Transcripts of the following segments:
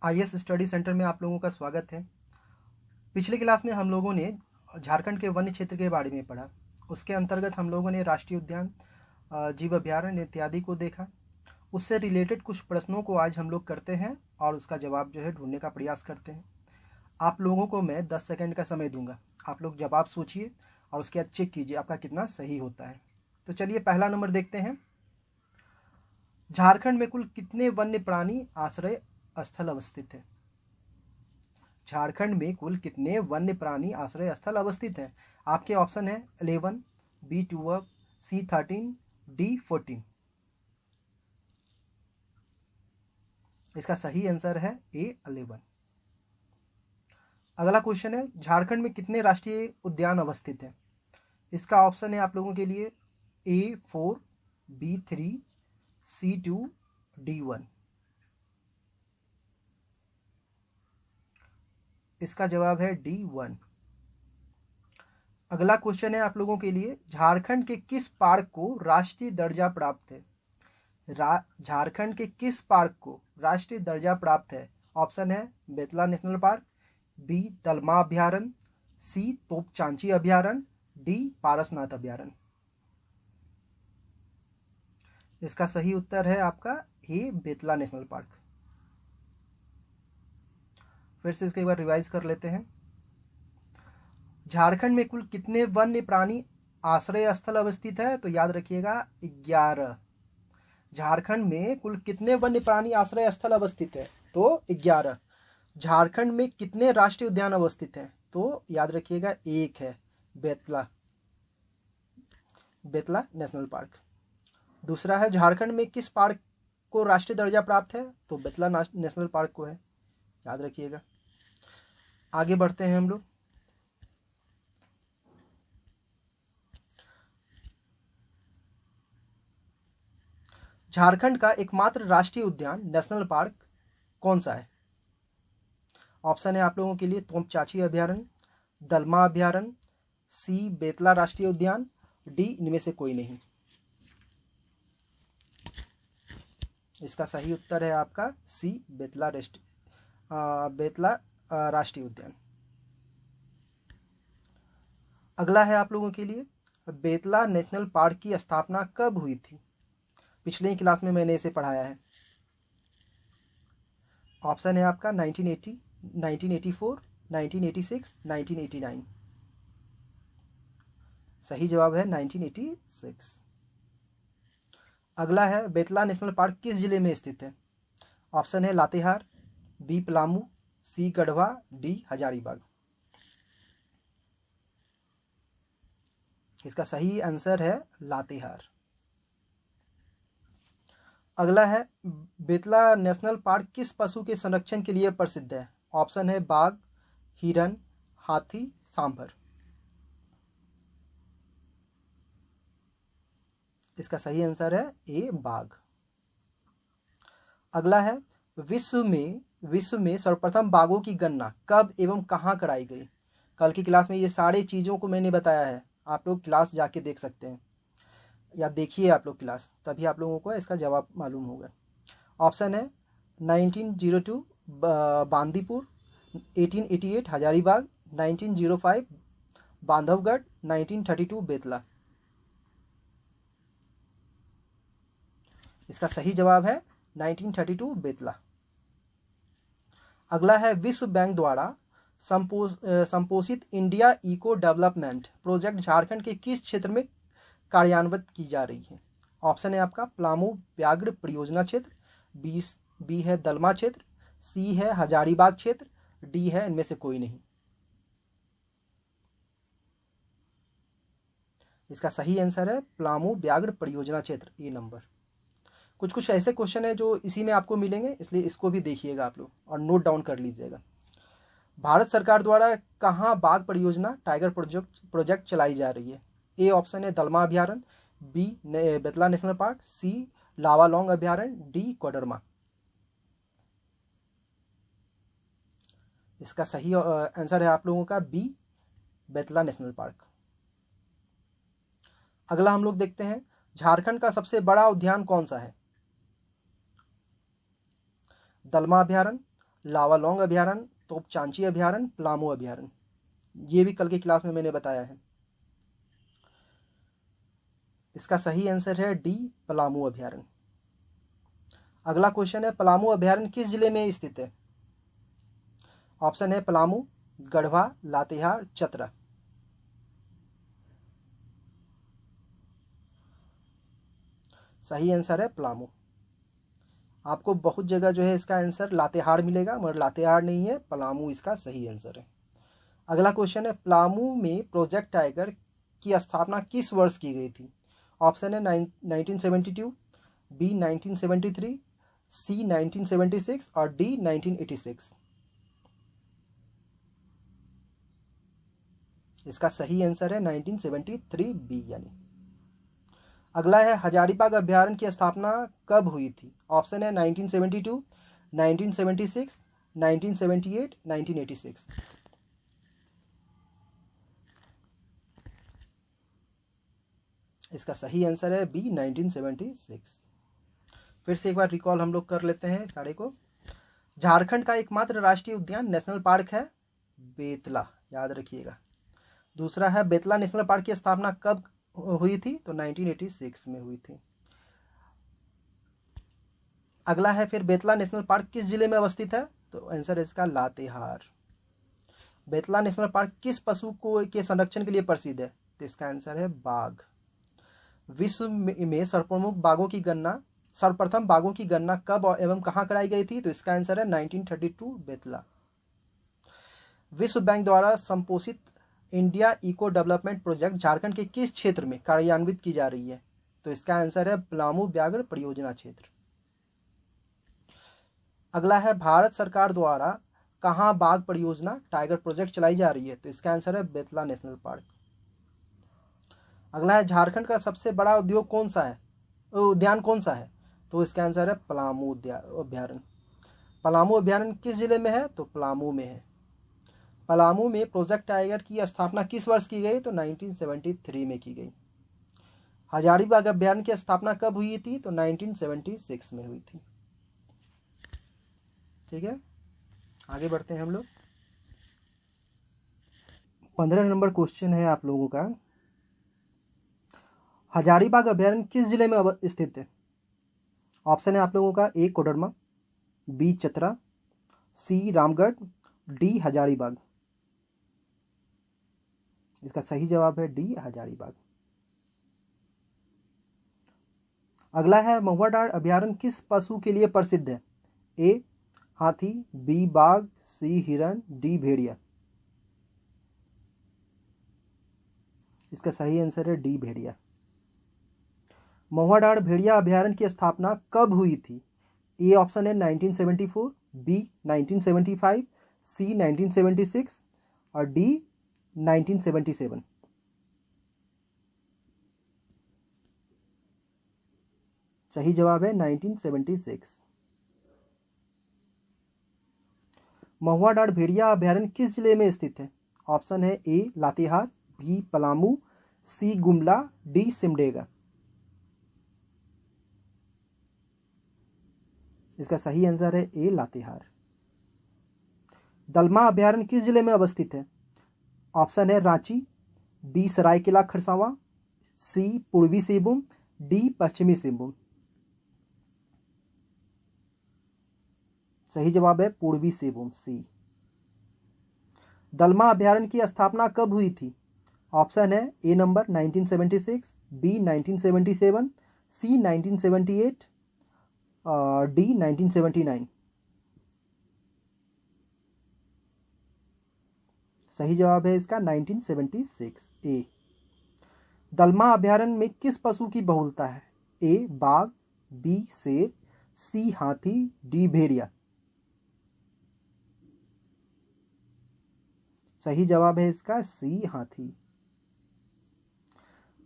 IAS study centre में आप लोगों का स्वागत है। पिछले क्लास में हम लोगों ने झारखंड के वन्य क्षेत्र के बारे में पढ़ा। उसके अंतर्गत हम लोगों ने राष्ट्रीय उद्यान, जीव अभयारण्य इत्यादि को देखा। उससे रिलेटेड कुछ प्रश्नों को आज हम लोग करते हैं और उसका जवाब जो है ढूंढने का प्रयास करते हैं। आप लोगों को मैं 10 सेकंड का समय दूंगा। आप लोग जवाब सोचिए और उसके बाद चेक कीजिए आपका कितना सही होता है। तो चलिए पहला नंबर देखते हैं। झारखंड में कुल कितने वन्य प्राणी आश्रय स्थल अवस्थित है? झारखंड में कुल कितने वन्य प्राणी आश्रय स्थल अवस्थित हैं? आपके ऑप्शन है 11, बी 12, सी 13, डी 14। इसका सही आंसर है ए 11। अगला क्वेश्चन है, झारखंड में कितने राष्ट्रीय उद्यान अवस्थित हैं? इसका ऑप्शन है आप लोगों के लिए ए 4, बी 3, सी 2, डी 1। इसका जवाब है डी 1। अगला क्वेश्चन है आप लोगों के लिए, झारखंड के किस पार्क को राष्ट्रीय दर्जा प्राप्त है? झारखंड के किस पार्क को राष्ट्रीय दर्जा प्राप्त है? ऑप्शन है बेतला नेशनल पार्क, बी दलमा अभ्यारण्य, सी तोपचांची अभ्यारण्य, डी पारसनाथ अभ्यारण्य। इसका सही उत्तर है आपका ए बेतला नेशनल पार्क। फिर से इसको एक बार रिवाइज कर लेते हैं। झारखंड में कुल कितने वन्य प्राणी आश्रय स्थल अवस्थित है? तो याद रखिएगा 11। झारखंड में कुल कितने वन्य प्राणी आश्रय स्थल अवस्थित है? तो 11। झारखंड में कितने राष्ट्रीय उद्यान अवस्थित हैं? तो याद रखिएगा एक है, बेतला नेशनल पार्क। दूसरा है, झारखंड में किस पार्क को राष्ट्रीय दर्जा प्राप्त है? तो बेतला नेशनल पार्क को है, याद रखिएगा। आगे बढ़ते हैं हम लोग। झारखंड का एकमात्र राष्ट्रीय उद्यान नेशनल पार्क कौन सा है? ऑप्शन है आप लोगों के लिए तोपचांची अभ्यारण्य, दलमा अभ्यारण्य, सी बेतला राष्ट्रीय उद्यान, डी इनमें से कोई नहीं। इसका सही उत्तर है आपका सी बेतला राष्ट्रीय उद्यान। अगला है आप लोगों के लिए, बेतला नेशनल पार्क की स्थापना कब हुई थी? पिछले ही क्लास में मैंने इसे पढ़ाया है। ऑप्शन है आपका 1980, 1984, 1986, 1989। सही जवाब है 1986। अगला है, बेतला नेशनल पार्क किस जिले में स्थित है? ऑप्शन है लातेहार, बी पलामू, सी गढ़वा, डी हजारीबाग। इसका सही आंसर है लातेहार। अगला है, बेतला नेशनल पार्क किस पशु के संरक्षण के लिए प्रसिद्ध है? ऑप्शन है बाघ, हिरन, हाथी, सांभर। इसका सही आंसर है ए बाघ। अगला है, विश्व में सर्वप्रथम बाघों की गणना कब एवं कहां कराई गई? कल की क्लास में ये सारी चीजों को मैंने बताया है, आप लोग क्लास जाके देख सकते हैं या देखिए आप लोग क्लास, तभी आप लोगों को इसका जवाब मालूम होगा। ऑप्शन है 1902 बांदीपुर, 1888 हजारीबाग, 1905 बांधवगढ़, 1932 बेतला। इसका सही जवाब है 1932 बेतला। अगला है, विश्व बैंक द्वारा संपोषित India eco development project Jharkhand के किस क्षेत्र में कार्यान्वित की जा रही है? ऑप्शन है आपका पलामू व्याघ्र परियोजना क्षेत्र, बी है दलमा क्षेत्र, सी है हजारीबाग क्षेत्र, डी है इनमें से कोई नहीं। इसका सही आंसर है पलामू व्याघ्र परियोजना क्षेत्र, ए नंबर। कुछ ऐसे क्वेश्चन है जो इसी में आपको मिलेंगे, इसलिए इसको भी देखिएगा आप लोग और नोट डाउन कर लीजिएगा। भारत सरकार द्वारा कहाँ बाघ परियोजना टाइगर प्रोजेक्ट चलाई जा रही है? ए ऑप्शन है दलमा अभ्यारण्य, बी बेतला नेशनल पार्क, सी लावालोंग अभ्यारण्य, डी कोडरमा। इसका सही आंसर है आप लोगों का बी बेतला नेशनल पार्क। अगला हम लोग देखते हैं, झारखंड का सबसे बड़ा उद्यान कौन सा है? दलमा अभ्यारण्य, लावालौंग अभयारण्य, तोपचांची अभयारण्य, पलामू अभयारण्य। ये भी कल की क्लास में मैंने बताया है। इसका सही आंसर है डी, पलामू अभयारण्य। अगला क्वेश्चन है, पलामू अभयारण्य किस जिले में स्थित है? ऑप्शन है पलामू, गढ़वा, लातेहार, चतरा। सही आंसर है पलामू। आपको बहुत जगह जो है इसका आंसर लातेहार मिलेगा, मगर लातेहार नहीं है, पलामू इसका सही आंसर है। अगला क्वेश्चन है, पलामू में प्रोजेक्ट टाइगर की स्थापना किस वर्ष की गई थी? ऑप्शन है 1972, बी 1973, सी 1976 और डी 1986। इसका सही आंसर है 1973 बी यानी। अगला है, हजारीबाग अभयारण्य की स्थापना कब हुई थी? ऑप्शन है 1972, 1976, 1978, 1986। इसका सही आंसर है बी 1976। फिर से एक बार रिकॉल हम लोग कर लेते हैं सारे को। झारखंड का एकमात्र राष्ट्रीय उद्यान नेशनल पार्क है बेतला, याद रखिएगा। दूसरा है, बेतला नेशनल पार्क की स्थापना कब हुई थी? तो 1986 में हुई थी। अगला है, फिर बेतला नेशनल पार्क किस जिले में अवस्थित है? तो आंसर है इसका लातेहार। बेतला नेशनल पार्क किस पशु को के संरक्षण के लिए प्रसिद्ध है? तो इसका आंसर है बाघ। विश्व में सर्वप्रथम बाघों की गणना कब एवं कहां कराई गई थी? तो इसका आंसर है 1932 बेतला। विश्व बैंक द्वारा संपोषित India eco development project Jharkhand के किस क्षेत्र में कार्यान्वित की जा रही है? तो इसका आंसर है पलामू व्याघ्र परियोजना क्षेत्र। अगला है, भारत सरकार द्वारा कहां बाघ परियोजना टाइगर प्रोजेक्ट चलाई जा रही है? तो इसका आंसर है बेतला नेशनल पार्क। अगला है, झारखंड का सबसे बड़ा उद्यान कौन सा है? तो इसका आंसर है पलामू अभयारण्य। पलामू अभयारण्य किस जिले में है? तो पलामू में है। पलामू में प्रोजेक्ट टाइगर की स्थापना किस वर्ष की गई? तो 1973 में की गई। हजारीबाग अभयारण्य की स्थापना कब हुई थी? तो 1976 में हुई थी। ठीक है, आगे बढ़ते हैं हम लोग। 15 नंबर क्वेश्चन है आप लोगों का, हजारीबाग अभयारण्य किस जिले में स्थित है? ऑप्शन है आप लोगों का, ए कोडरमा, बी चतरा, सी रामगढ़, डी हजारीबाग। इसका सही जवाब है डी हजारीबाग। अगला है, महुआडांड अभयारण्य किस पशु के लिए प्रसिद्ध है? ए हाथी, बी बाघ, सी हिरण, डी भेड़िया। इसका सही आंसर है डी भेड़िया। महुआडांड भेड़िया अभयारण्य की स्थापना कब हुई थी? ए ऑप्शन है 1974, बी 1975, सी 1976 और डी 1977। सही जवाब है 1976। महुआडांड भेड़िया अभयारण्य किस जिले में स्थित है? ऑप्शन है ए लातेहार, बी पलामू, सी गुमला, डी सिमडेगा। इसका सही आंसर है ए लातेहार। दलमा अभयारण्य किस जिले में अवस्थित है? ऑप्शन है रांची, बी सरायकेला खरसावां, सी पूर्वी सिंहभूम, डी पश्चिमी सिंहभूम। सही जवाब है पूर्वी सिंहभूम, सी। दलमा अभयारण्य की स्थापना कब हुई थी? ऑप्शन है ए नंबर 1976, बी 1977, सी 1978 डी 1979। सही जवाब है इसका 1976 ए। दलमा अभयारण्य में किस पशु की बहुलता है? ए बाघ, बी शेर, सी हाथी, डी भेड़िया। सही जवाब है इसका सी हाथी।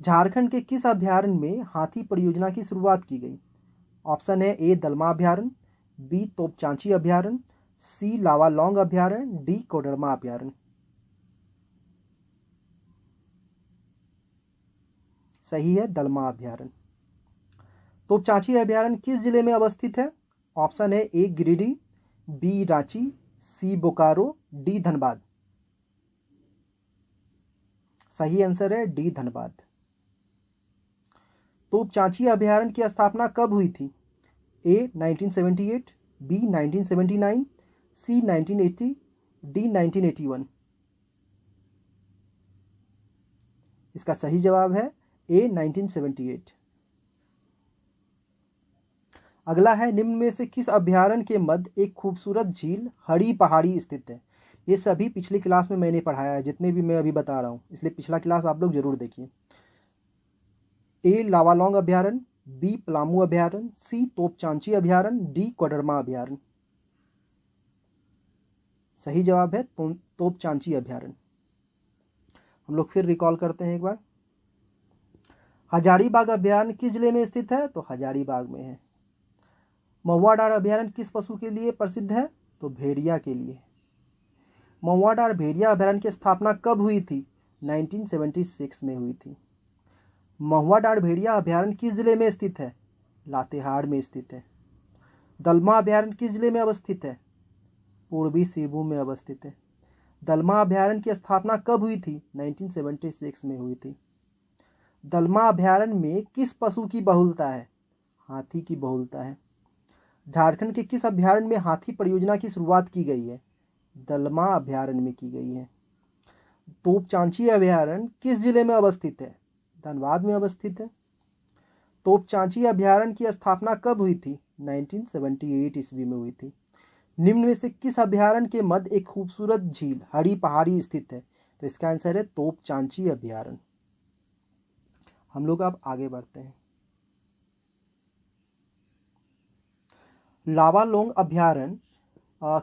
झारखंड के किस अभयारण्य में हाथी परियोजना की शुरुआत की गई? ऑप्शन है ए दलमा अभयारण्य, बी तोपचांची अभयारण्य, सी लावालौंग अभयारण्य, डी कोडरमा अभयारण्य। सही है दलमा अभयारण्य। तोपचांची अभयारण्य किस जिले में अवस्थित है? ऑप्शन है ए गिरिडीह, बी रांची, सी बोकारो, डी धनबाद। सही आंसर है डी धनबाद। तोपचांची अभयारण्य की स्थापना कब हुई थी? ए 1978, बी 1979, सी 1980, डी 1981। इसका सही जवाब है ए 1978। अगला है, निम्न में से किस अभयारण्य के मध्य एक खूबसूरत झील हरी पहाड़ी स्थित है? ये सभी पिछली क्लास में मैंने पढ़ाया है, जितने भी मैं अभी बता रहा हूँ, इसलिए पिछला क्लास आप लोग जरूर देखिए। ए लावालौंग अभयारण्य, बी पलामू अभयारण्य, सी तोपचांची अभयारण्य, डी कोडरमा अभयारण्य। सही जवाब है तोपचांची अभयारण्य। हम लोग फिर रिकॉल करते हैं एक बार। हजारीबाग अभयारण्य किस जिले में स्थित है? तो हजारीबाग में है। महुआडांड़ अभयारण्य किस पशु के लिए प्रसिद्ध है? तो भेड़िया के लिए। महुआडांड़ भेड़िया अभयारण्य की स्थापना कब हुई थी? 1976 में हुई थी। महुआडांड़ भेड़िया अभयारण्य किस जिले में स्थित है? लातेहार में स्थित है। दलमा अभयारण्य किस जिले में अवस्थित है? पूर्वी सिंहभूम में अवस्थित है। दलमा अभयारण्य की स्थापना कब हुई थी? 1976 में हुई थी। दलमा अभयारण्य में किस पशु की बहुलता है? हाथी की बहुलता है। झारखंड के किस अभयारण्य में हाथी परियोजना की शुरुआत की गई है? दलमा अभयारण्य में की गई है। तोपचांची अभयारण्य किस जिले में अवस्थित है? धनबाद में अवस्थित है। तोपचांची अभयारण्य की स्थापना कब हुई थी? 1978 ईस्वी में हुई थी। निम्न में से किस अभयारण्य के मध्य एक खूबसूरत झील हरी पहाड़ी स्थित है? तो इसका आंसर है तोपचांची अभयारण्य। हम लोग अब आगे बढ़ते हैं। लावालौंग अभयारण्य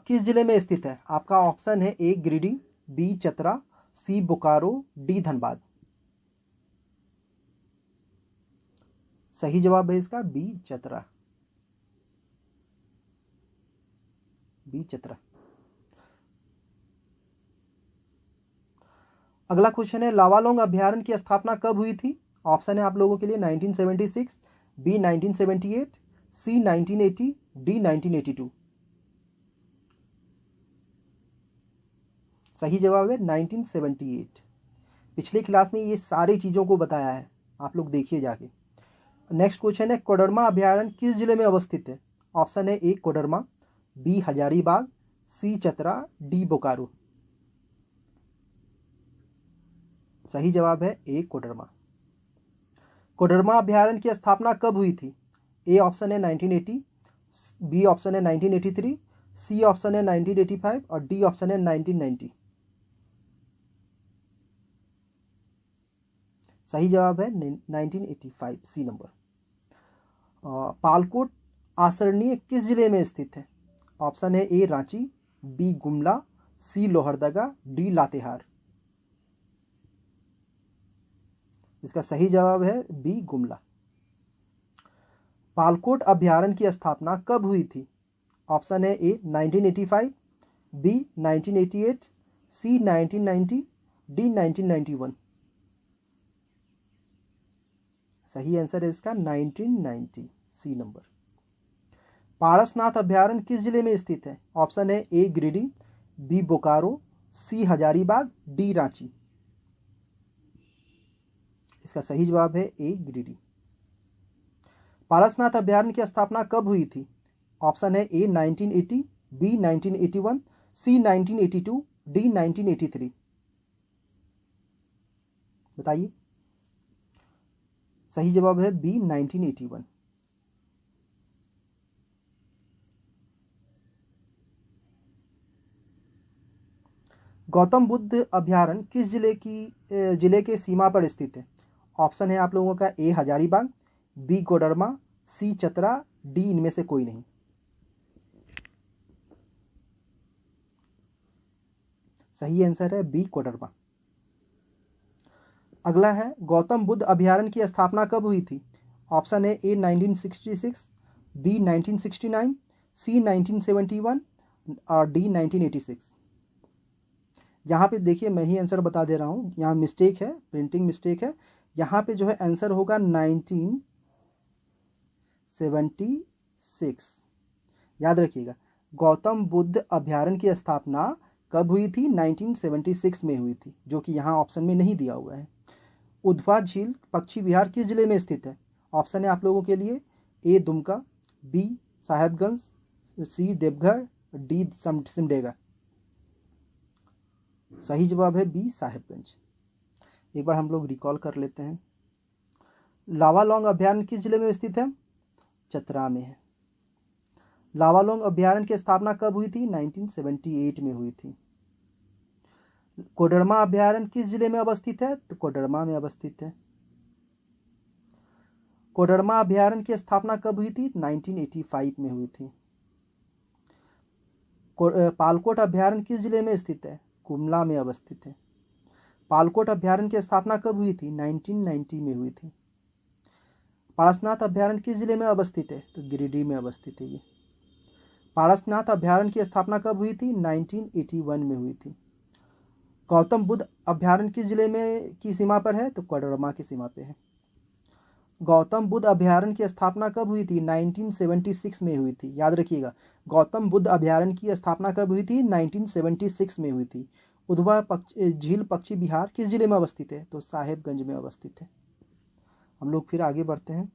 किस जिले में स्थित है? आपका ऑप्शन है ए गिरिडीह, बी चतरा, सी बोकारो, डी धनबाद। सही जवाब है इसका बी चतरा। बी चतरा। अगला क्वेश्चन है, लावालौंग अभयारण्य की स्थापना कब हुई थी? ऑप्शन है आप लोगों के लिए 1976, बी 1978, सी 1980, डी 1982। सही जवाब है 1978। पिछली क्लास में ये सारी चीज़ों को बताया है, आप लोग देखिए जाके। नेक्स्ट क्वेश्चन है, कोडरमा अभयारण्य किस जिले में अवस्थित है? ऑप्शन है ए कोडरमा, बी हजारीबाग, सी चतरा, डी बोकारो। सही जवाब है ए कोडरमा। कोडरमा अभयारण्य की स्थापना कब हुई थी? ए ऑप्शन है 1980, बी ऑप्शन है 1983, सी ऑप्शन है 1985 और डी ऑप्शन है 1990। सही जवाब है 1985, सी नंबर। पालकोट आसरणी किस जिले में स्थित है? ऑप्शन है ए रांची, बी गुमला, सी लोहरदगा, डी लातेहार। इसका सही जवाब है बी गुमला। पालकोट अभयारण्य की स्थापना कब हुई थी? ऑप्शन है ए 1985, बी 1988, सी 1990, डी 1991। सही आंसर है इसका 1990, सी नंबर। पारसनाथ अभयारण्य किस जिले में स्थित है? ऑप्शन है ए गिरिडीह, बी बोकारो, सी हजारीबाग, डी रांची। इसका सही जवाब है ए गिरिडीह। पारसनाथ अभयारण्य की स्थापना कब हुई थी? ऑप्शन है ए 1980, बी 1981, सी 1982, डी 1983। बताइए। सही जवाब है बी 1981। गौतम बुद्ध अभयारण्य किस जिले के सीमा पर स्थित है? ऑप्शन है आप लोगों का ए हजारीबाग, बी कोडरमा, सी चतरा, डी इनमें से कोई नहीं। सही आंसर है बी कोडरमा। अगला है, गौतम बुद्ध अभयारण्य की स्थापना कब हुई थी? ऑप्शन है ए 1966, बी 1969, सी 1971 और डी 1986। यहाँ पे देखिए मैं ही आंसर बता दे रहा हूँ, यहाँ मिस्टेक है, प्रिंटिंग मिस्टेक है। यहाँ पे जो है आंसर होगा 1976। याद रखिएगा गौतम बुद्ध अभयारण्य की स्थापना कब हुई थी? 1976 में हुई थी, जो कि यहाँ ऑप्शन में नहीं दिया हुआ है। उधवा झील पक्षी विहार किस जिले में स्थित है? ऑप्शन है आप लोगों के लिए ए दुमका, बी साहेबगंज, सी देवघर, डी सिमडेगा। सही जवाब है बी साहेबगंज। एक बार हम लोग रिकॉल कर लेते हैं। लावालौंग अभयारण्य किस जिले में स्थित है? चतरा में है। लावालौंग अभयारण्य की स्थापना कब हुई थी? 1978 में हुई थी। कोडरमा अभयारण्य किस जिले में अवस्थित है? तो कोडरमा में अवस्थित है। कोडरमा अभयारण्य की स्थापना कब हुई थी? 1985 में हुई थी। पालकोट अभयारण्य किस जिले में स्थित है? कुमला में अवस्थित है। पालकोट अभयारण्य की स्थापना कब हुई थी? 1990 में हुई थी। पारसनाथ अभयारण्य किस जिले में अवस्थित है? तो गिरिडीह में अवस्थित है ये। पारसनाथ अभयारण्य की स्थापना कब हुई थी? 1981 में हुई थी। गौतम बुद्ध अभयारण्य किस जिले में की सीमा पर है? तो कोडरमा की सीमा पे है। गौतम बुद्ध अभयारण्य की स्थापना कब हुई थी? 1976 में हुई थी। याद रखिएगा, गौतम बुद्ध अभयारण्य की स्थापना कब हुई थी? 1976 में हुई थी। उधवा झील पक्षी विहार किस जिले में अवस्थित है? तो साहेबगंज में अवस्थित है। हम लोग फिर आगे बढ़ते हैं।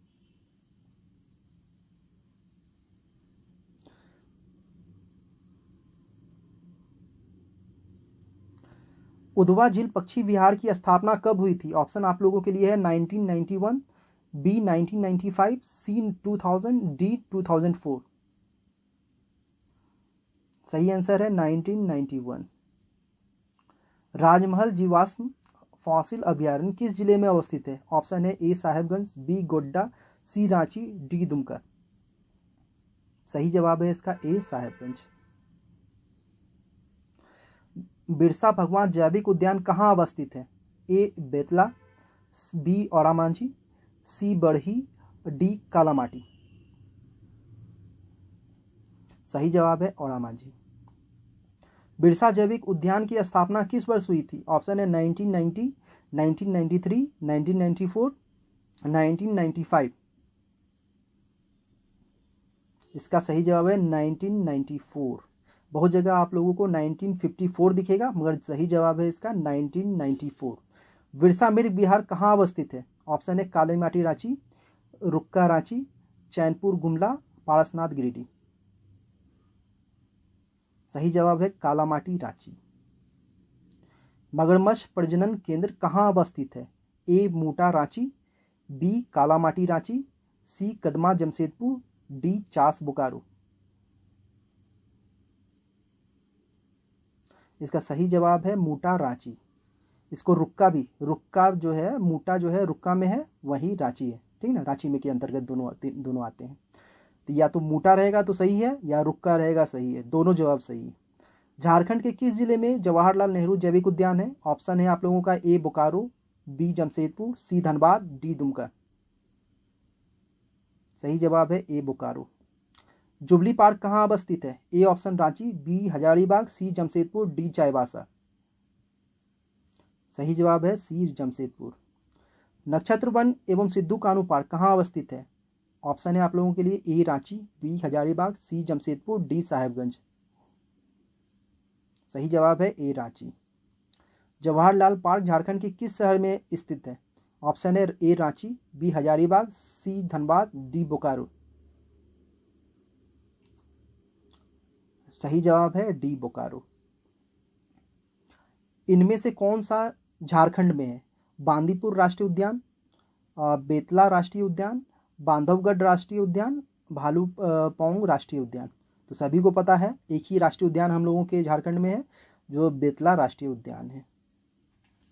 उधवा झील पक्षी विहार की स्थापना कब हुई थी? ऑप्शन आप लोगों के लिए है 1991, बी 1995, सी 2000, डी 2004। सही आंसर है 1991। राजमहल जीवाश्म फॉसिल अभयारण्य किस जिले में अवस्थित है? ऑप्शन है ए साहेबगंज, बी गोड्डा, सी रांची, डी दुमका। सही जवाब है इसका ए साहेबगंज। बिरसा भगवान जैविक उद्यान कहाँ अवस्थित है? ए बेतला, बी औरामांझी, सी बड़ही, डी कालामाटी। सही जवाब है औरामांझी। बिरसा जैविक उद्यान की स्थापना किस वर्ष हुई थी? ऑप्शन है 1990, 1993, 1994, 1995। इसका सही जवाब है 1994। बहुत जगह आप लोगों को 1954 दिखेगा, मगर सही जवाब है इसका 1994। बिरसा मृग विहार कहाँ अवस्थित है? ऑप्शन है काली माटी रांची, रुक्का रांची, चैनपुर गुमला, पारसनाथ गिरिडीह। सही जवाब है कालामाटी रांची। मगरमच्छ प्रजनन केंद्र कहाँ अवस्थित है? ए मूटा रांची, बी कालामाटी रांची, सी कदमा जमशेदपुर, डी चास बोकारो। इसका सही जवाब है मूटा रांची। इसको रुक्का जो है, मूटा जो है रुक्का में है, वही रांची है, ठीक ना। रांची में के अंतर्गत दोनों आते हैं। तो या तो मूटा रहेगा तो सही है, या रुक्का रहेगा सही है, दोनों जवाब सही है। झारखंड के किस जिले में जवाहरलाल नेहरू जैविक उद्यान है? ऑप्शन है आप लोगों का ए बोकारो, बी जमशेदपुर, सी धनबाद, डी दुमका। सही जवाब है ए बोकारो। जुबली पार्क कहाँ अवस्थित है? A option Ranchi, B Hazaribagh, C Jamshedpur, D Chaibasa. सही जवाब है सी जमशेदपुर। नक्षत्र वन एवं सिद्धू कानू पार्क कहाँ अवस्थित है? ऑप्शन है आप लोगों के लिए ए Ranchi, B Hazaribagh, C Jamshedpur, D Sahebganj. सही जवाब है ए रांची। जवाहरलाल पार्क झारखंड के किस शहर में स्थित है? ऑप्शन है ए रांची, बी हजारीबाग, सी धनबाद, डी बोकारो। सही जवाब है डी बोकारो। इनमें से कौन सा झारखंड में है? बांदीपुर राष्ट्रीय उद्यान, बेतला राष्ट्रीय उद्यान, बांधवगढ़ राष्ट्रीय उद्यान, भालूपोंग राष्ट्रीय उद्यान। तो सभी को पता है एक ही राष्ट्रीय उद्यान हम लोगों के झारखंड में है, जो बेतला राष्ट्रीय उद्यान है।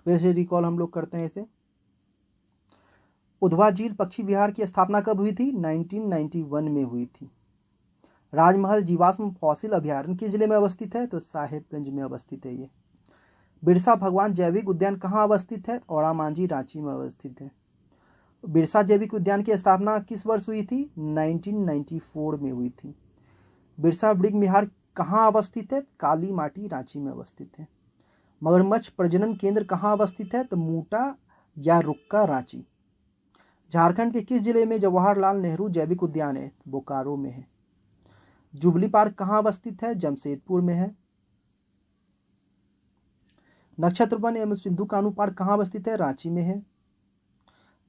वैसे रिकॉल हम लोग करते हैं इसे। उधवा झील पक्षी विहार की स्थापना कब हुई थी? 1991 में हुई थी। राजमहल जीवाश्म फॉसिल अभयारण्य किस जिले में अवस्थित है? तो साहेबगंज में अवस्थित है ये। बिरसा भगवान जैविक उद्यान कहाँ अवस्थित है? औरामांझी रांची में अवस्थित है। बिरसा जैविक उद्यान की स्थापना किस वर्ष हुई थी? 1994 में हुई थी। बिरसा मृग विहार कहाँ अवस्थित है? काली माटी रांची में अवस्थित है। मगरमच्छ प्रजनन केंद्र कहाँ अवस्थित है? तो मूटा या रुक्का रांची। झारखंड के किस जिले में जवाहरलाल नेहरू जैविक उद्यान है? बोकारो में है। जुबली पार्क कहाँ अवस्थित है? जमशेदपुर में है। नक्षत्र वन एवं सिंधु कानू पार्क कहाँ अवस्थित है? रांची में है।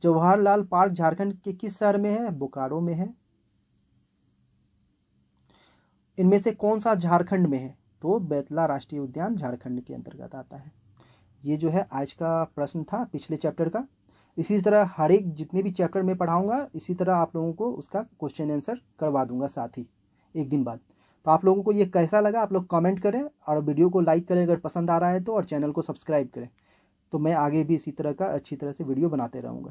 जवाहरलाल पार्क झारखंड के किस शहर में है? बोकारो में है। इनमें से कौन सा झारखंड में है? तो बेतला राष्ट्रीय उद्यान झारखंड के अंतर्गत आता है। ये जो है आज का प्रश्न था पिछले चैप्टर का। इसी तरह हर एक जितने भी चैप्टर में पढ़ाऊंगा इसी तरह आप लोगों को उसका क्वेश्चन आंसर करवा दूंगा साथ ही एक दिन बाद। तो आप लोगों को ये कैसा लगा आप लोग कमेंट करें और वीडियो को लाइक करें अगर पसंद आ रहा है तो, और चैनल को सब्सक्राइब करें। तो मैं आगे भी इसी तरह का अच्छी तरह से वीडियो बनाते रहूँगा।